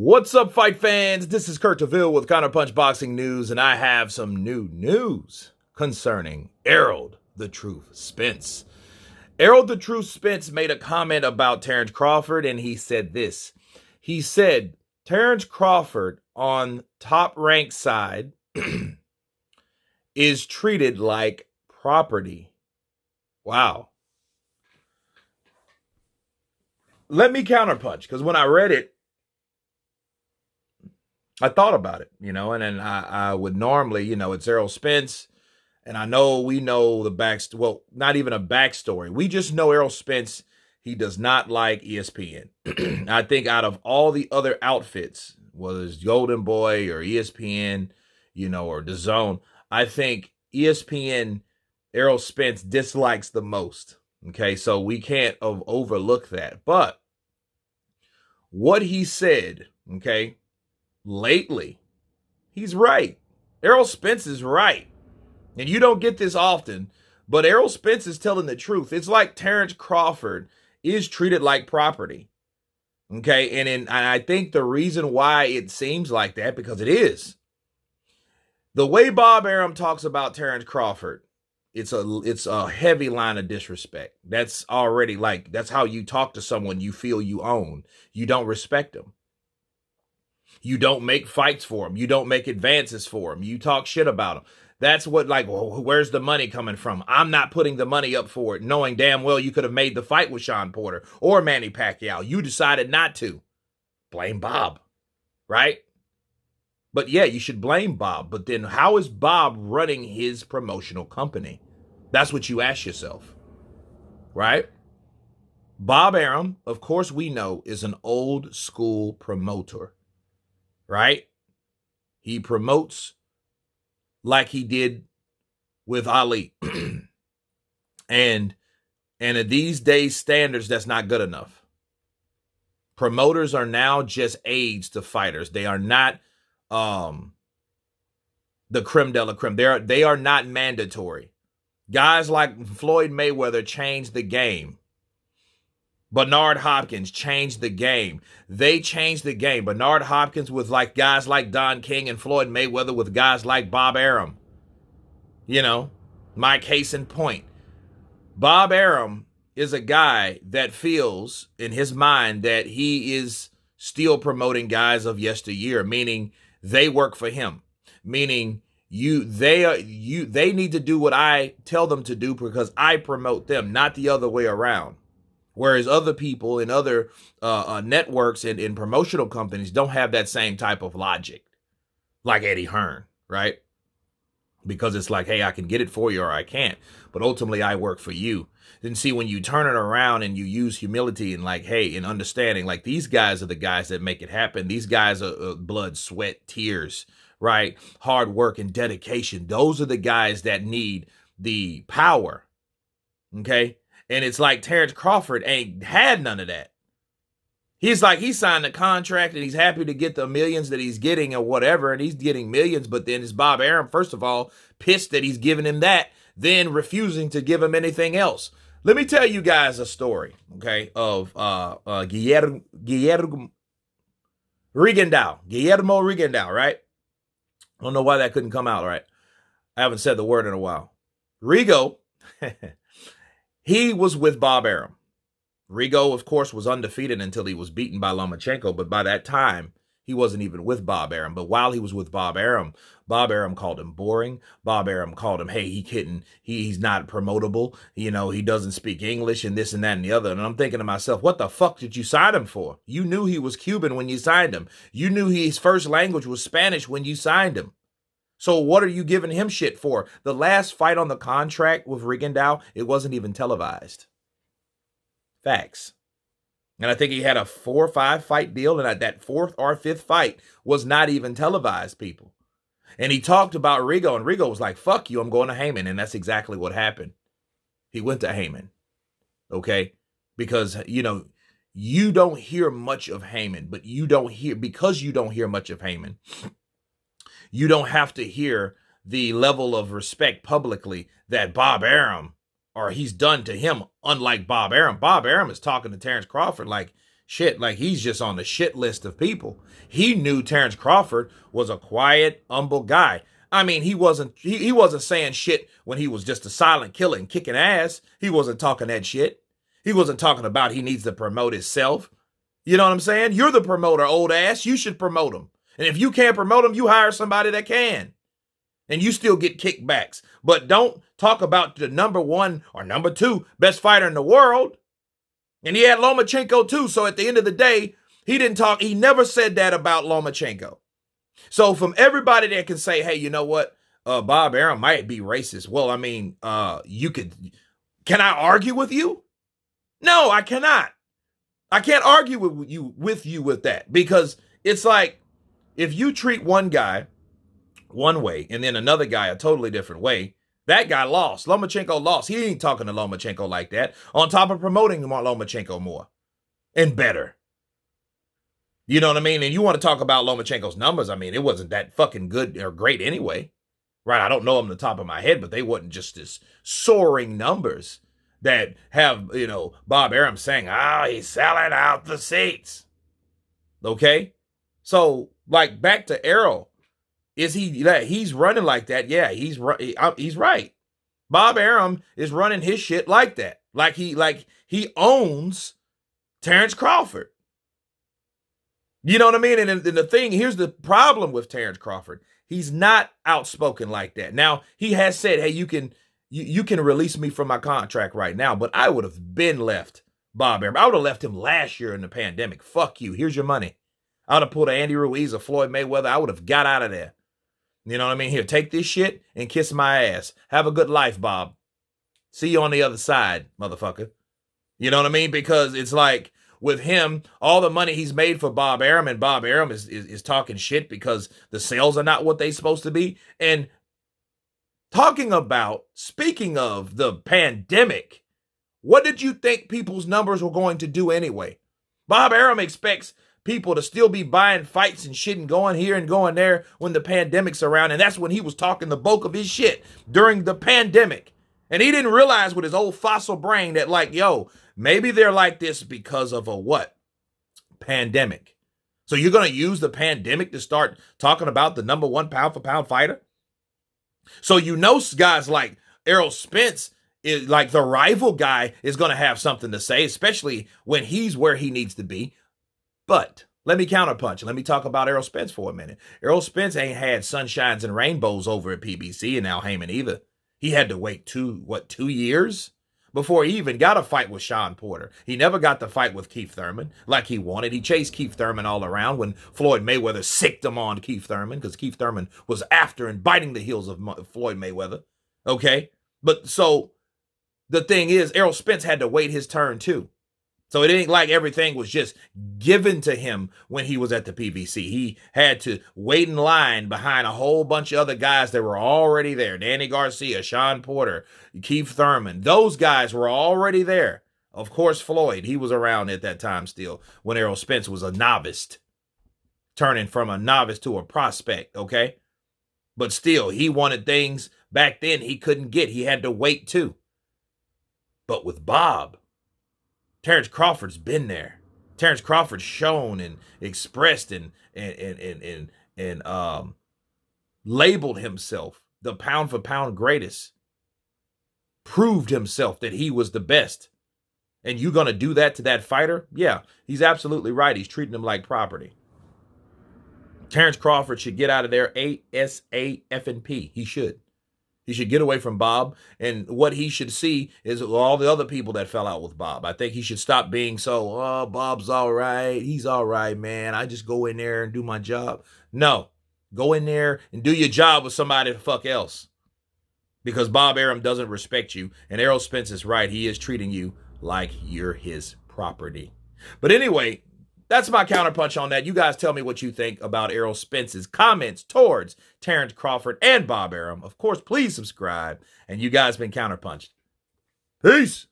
What's up, fight fans? This is Kurt DeVille with Counterpunch Boxing News, and I have some new news concerning Errol the Truth Spence. Errol the Truth Spence made a comment about Terence Crawford, and he said this. He said, Terence Crawford on top rank side is treated like property. Wow. Let me counterpunch, because when I read it, I thought about it, and then I would normally, it's Errol Spence, and we know the backstory. Well, not even a backstory. We just know Errol Spence, he does not like ESPN. I think out of all the other outfits, whether it's Golden Boy or ESPN, or DAZN, I think ESPN, Errol Spence dislikes the most. Okay, so we can't overlook that. But what he said, okay, lately, he's right. Errol Spence is right. And you don't get this often, but Errol Spence is telling the truth. It's like Terence Crawford is treated like property. Okay, and I think the reason why it seems like that, because it is. The way Bob Arum talks about Terence Crawford, it's a heavy line of disrespect. That's already that's how you talk to someone you feel you own. You don't respect them. You don't make fights for them. You don't make advances for them. You talk shit about them. That's what, where's the money coming from? I'm not putting the money up for it, knowing damn well you could have made the fight with Sean Porter or Manny Pacquiao. You decided not to. Blame Bob, right? But yeah, you should blame Bob. But then how is Bob running his promotional company? That's what you ask yourself, right? Bob Arum, of course we know, is an old school promoter. Right? He promotes like he did with Ali. and at these days standards, that's not good enough. Promoters are now just aids to fighters. They are not the creme de la creme. They are not mandatory. Guys like Floyd Mayweather changed the game. Bernard Hopkins changed the game. They changed the game. Bernard Hopkins with guys like Don King and Floyd Mayweather with guys like Bob Arum. My case in point. Bob Arum is a guy that feels in his mind that he is still promoting guys of yesteryear, meaning they work for him. Meaning they need to do what I tell them to do because I promote them, not the other way around. Whereas other people in other networks and in promotional companies don't have that same type of logic, like Eddie Hearn, right? Because it's like, hey, I can get it for you or I can't, but ultimately I work for you. Then see, when you turn it around and you use humility and and understanding, these guys are the guys that make it happen. These guys are blood, sweat, tears, right? Hard work and dedication. Those are the guys that need the power, okay? And it's like Terence Crawford ain't had none of that. He signed a contract and he's happy to get the millions that he's getting or whatever, and he's getting millions, but then it's Bob Arum, first of all, pissed that he's giving him that, then refusing to give him anything else. Let me tell you guys a story, okay, of Guillermo Rigondeaux, right? I don't know why that couldn't come out right. I haven't said the word in a while. Rigo... He was with Bob Arum. Rigo, of course, was undefeated until he was beaten by Lomachenko, but by that time, he wasn't even with Bob Arum. But while he was with Bob Arum called him boring. Bob Arum called him, hey, he's not promotable. He doesn't speak English and this and that and the other. And I'm thinking to myself, what the fuck did you sign him for? You knew he was Cuban when you signed him. You knew his first language was Spanish when you signed him. So what are you giving him shit for? The last fight on the contract with Rigondeaux, it wasn't even televised. Facts. And I think he had a 4 or 5 fight deal, and that 4th or 5th fight was not even televised, people. And he talked about Rigo, and Rigo was like, fuck you, I'm going to Heyman. And that's exactly what happened. He went to Heyman. Okay? Because, you don't hear much of Heyman, but because you don't hear much of Heyman, you don't have to hear the level of respect publicly that Bob Arum or he's done to him, unlike Bob Arum. Bob Arum is talking to Terence Crawford like shit, like he's just on the shit list of people. He knew Terence Crawford was a quiet, humble guy. I mean, he wasn't saying shit when he was just a silent killer and kicking ass. He wasn't talking that shit. He wasn't talking about he needs to promote himself. You know what I'm saying? You're the promoter, old ass. You should promote him. And if you can't promote him, you hire somebody that can. And you still get kickbacks. But don't talk about the number one or number two best fighter in the world. And he had Lomachenko too. So at the end of the day, he never said that about Lomachenko. So from everybody that can say, hey, you know what? Bob Arum might be racist. Well, I mean, can I argue with you? No, I cannot. I can't argue with you with that, because it's like, if you treat one guy one way and then another guy a totally different way, that guy lost. Lomachenko lost. He ain't talking to Lomachenko like that, on top of promoting Lomachenko more and better. You know what I mean? And you want to talk about Lomachenko's numbers. I mean, it wasn't that fucking good or great anyway. Right? I don't know them off the top of my head, but they wasn't just this soaring numbers that have, Bob Arum saying, he's selling out the seats. Okay? So, like, back to Errol. He's running like that? Yeah, he's right. Bob Arum is running his shit like that. Like he owns Terence Crawford. You know what I mean? And the thing, here's the problem with Terence Crawford. He's not outspoken like that. Now, he has said, hey, you can release me from my contract right now, but I would have been left Bob Arum. I would have left him last year in the pandemic. Fuck you. Here's your money. I would have pulled an Andy Ruiz or Floyd Mayweather. I would have got out of there. You know what I mean? Here, take this shit and kiss my ass. Have a good life, Bob. See you on the other side, motherfucker. You know what I mean? Because it's like, with him, all the money he's made for Bob Arum, and Bob Arum is talking shit because the sales are not what they're supposed to be. And speaking of the pandemic, what did you think people's numbers were going to do anyway? Bob Arum expects people to still be buying fights and shit and going here and going there when the pandemic's around. And that's when he was talking the bulk of his shit, during the pandemic. And he didn't realize with his old fossil brain that, like, maybe they're like this because of a what? Pandemic. So you're going to use the pandemic to start talking about the number one pound for pound fighter? So guys like Errol Spence, is like the rival guy, is going to have something to say, especially when he's where he needs to be. But let me counterpunch. Let me talk about Errol Spence for a minute. Errol Spence ain't had sunshines and rainbows over at PBC and Al Heyman either. He had to wait 2 years before he even got a fight with Sean Porter. He never got the fight with Keith Thurman like he wanted. He chased Keith Thurman all around when Floyd Mayweather sicked him on Keith Thurman, because Keith Thurman was after and biting the heels of Floyd Mayweather. Okay? But so the thing is, Errol Spence had to wait his turn too. So it ain't like everything was just given to him when he was at the PBC. He had to wait in line behind a whole bunch of other guys that were already there. Danny Garcia, Sean Porter, Keith Thurman. Those guys were already there. Of course, Floyd, he was around at that time still when Errol Spence was a novice, turning from a novice to a prospect, okay? But still, he wanted things back then he couldn't get. He had to wait too. But with Bob, Terence Crawford's been there. Terence Crawford's shown and expressed and labeled himself the pound for pound greatest. Proved himself that he was the best. And you gonna do that to that fighter? Yeah, he's absolutely right. He's treating him like property. Terence Crawford should get out of there ASAP. He should. He should get away from Bob, and what he should see is all the other people that fell out with Bob. I think he should stop being so, Bob's all right. He's all right, man. I just go in there and do my job. No, go in there and do your job with somebody the fuck else, because Bob Arum doesn't respect you, and Errol Spence is right. He is treating you like you're his property. But anyway, that's my counterpunch on that. You guys tell me what you think about Errol Spence's comments towards Terence Crawford and Bob Arum. Of course, please subscribe. And you guys been counterpunched. Peace.